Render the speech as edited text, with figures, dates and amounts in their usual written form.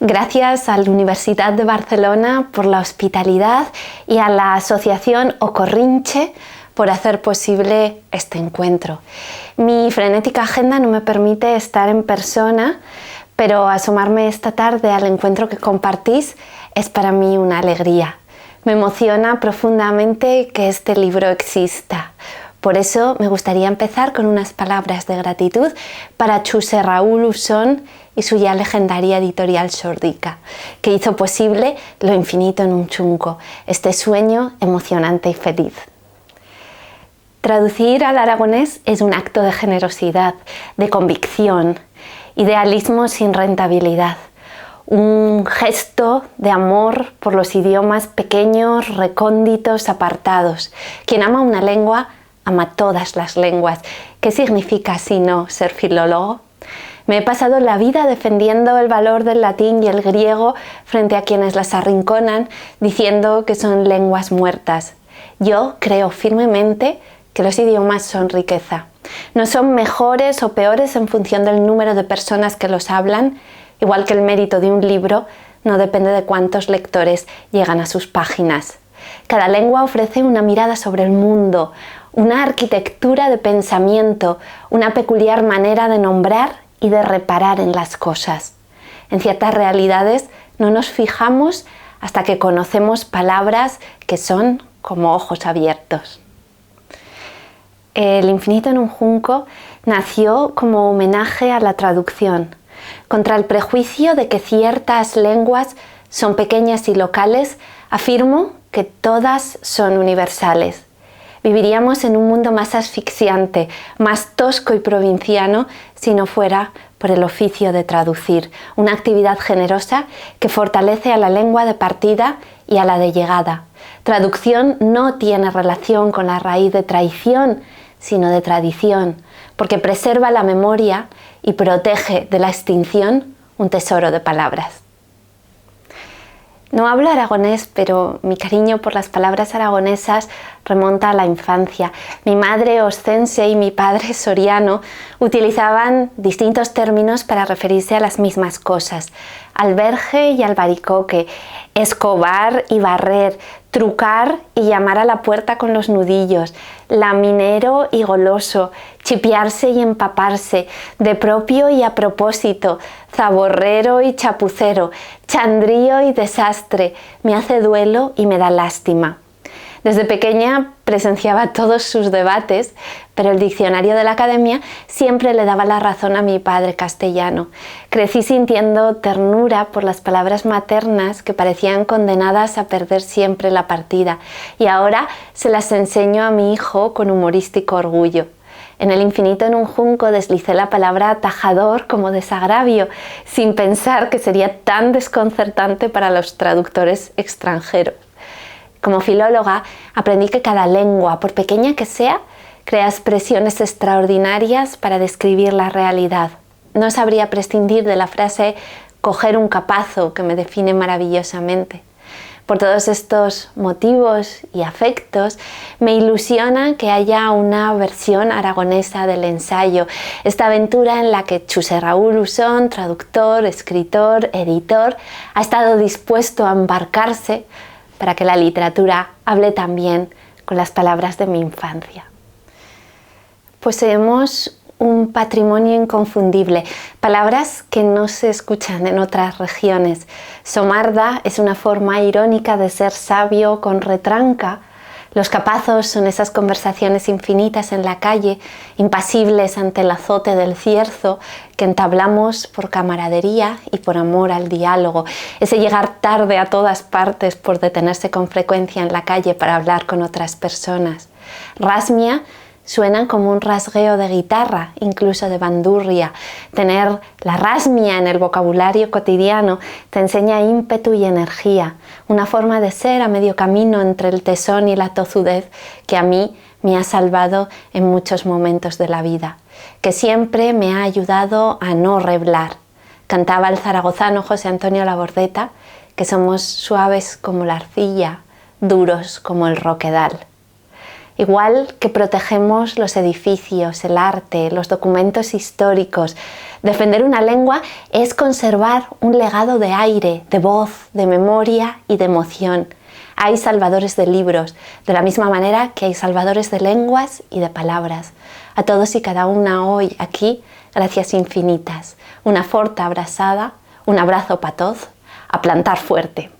Gracias a la Universidad de Barcelona por la hospitalidad y a la Asociación Ocorrinche por hacer posible este encuentro. Mi frenética agenda no me permite estar en persona, pero asomarme esta tarde al encuentro que compartís es para mí una alegría. Me emociona profundamente que este libro exista. Por eso me gustaría empezar con unas palabras de gratitud para Josep Raúl Usón y su ya legendaria editorial Sòrdica, que hizo posible Lo infinito en un chunco, este sueño emocionante y feliz. Traducir al aragonés es un acto de generosidad, de convicción, idealismo sin rentabilidad, un gesto de amor por los idiomas pequeños, recónditos, apartados. Quien ama una lengua, ama todas las lenguas. ¿Qué significa sino ser filólogo? Me he pasado la vida defendiendo el valor del latín y el griego frente a quienes las arrinconan, diciendo que son lenguas muertas. Yo creo firmemente que los idiomas son riqueza. No son mejores o peores en función del número de personas que los hablan, igual que el mérito de un libro no depende de cuántos lectores llegan a sus páginas. Cada lengua ofrece una mirada sobre el mundo, una arquitectura de pensamiento, una peculiar manera de nombrar y de reparar en las cosas. En ciertas realidades no nos fijamos hasta que conocemos palabras que son como ojos abiertos. El infinito en un junco nació como homenaje a la traducción, contra el prejuicio de que ciertas lenguas son pequeñas y locales. Afirmo que todas son universales. Viviríamos en un mundo más asfixiante, más tosco y provinciano si no fuera por el oficio de traducir, una actividad generosa que fortalece a la lengua de partida y a la de llegada. Traducción no tiene relación con la raíz de traición, sino de tradición, porque preserva la memoria y protege de la extinción un tesoro de palabras. No hablo aragonés, pero mi cariño por las palabras aragonesas remonta a la infancia. Mi madre oscense y mi padre soriano utilizaban distintos términos para referirse a las mismas cosas. Albergue y albaricoque, escobar y barrer, trucar y llamar a la puerta con los nudillos, laminero y goloso, chipiarse y empaparse, de propio y a propósito, zaborrero y chapucero, chandrío y desastre, me hace duelo y me da lástima. Desde pequeña presenciaba todos sus debates, pero el diccionario de la academia siempre le daba la razón a mi padre castellano. Crecí sintiendo ternura por las palabras maternas que parecían condenadas a perder siempre la partida, y ahora se las enseño a mi hijo con humorístico orgullo. En el infinito en un junco deslicé la palabra atajador como desagravio, sin pensar que sería tan desconcertante para los traductores extranjeros. Como filóloga, aprendí que cada lengua, por pequeña que sea, crea expresiones extraordinarias para describir la realidad. No sabría prescindir de la frase coger un capazo, que me define maravillosamente. Por todos estos motivos y afectos, me ilusiona que haya una versión aragonesa del ensayo, esta aventura en la que Josep Raúl Usón, traductor, escritor, editor, ha estado dispuesto a embarcarse para que la literatura hable también con las palabras de mi infancia. Poseemos un patrimonio inconfundible, palabras que no se escuchan en otras regiones. Somarda es una forma irónica de ser sabio con retranca. Los capazos son esas conversaciones infinitas en la calle, impasibles ante el azote del cierzo, que entablamos por camaradería y por amor al diálogo. Ese llegar tarde a todas partes por detenerse con frecuencia en la calle para hablar con otras personas. Rasmia suenan como un rasgueo de guitarra, incluso de bandurria. Tener la rasmia en el vocabulario cotidiano te enseña ímpetu y energía, una forma de ser a medio camino entre el tesón y la tozudez que a mí me ha salvado en muchos momentos de la vida, que siempre me ha ayudado a no reblar. Cantaba el zaragozano José Antonio Labordeta que somos suaves como la arcilla, duros como el roquedal. Igual que protegemos los edificios, el arte, los documentos históricos, defender una lengua es conservar un legado de aire, de voz, de memoria y de emoción. Hay salvadores de libros, de la misma manera que hay salvadores de lenguas y de palabras. A todos y cada una hoy aquí, gracias infinitas. Una forta abraçada, un abrazo para todos, a plantar fuerte.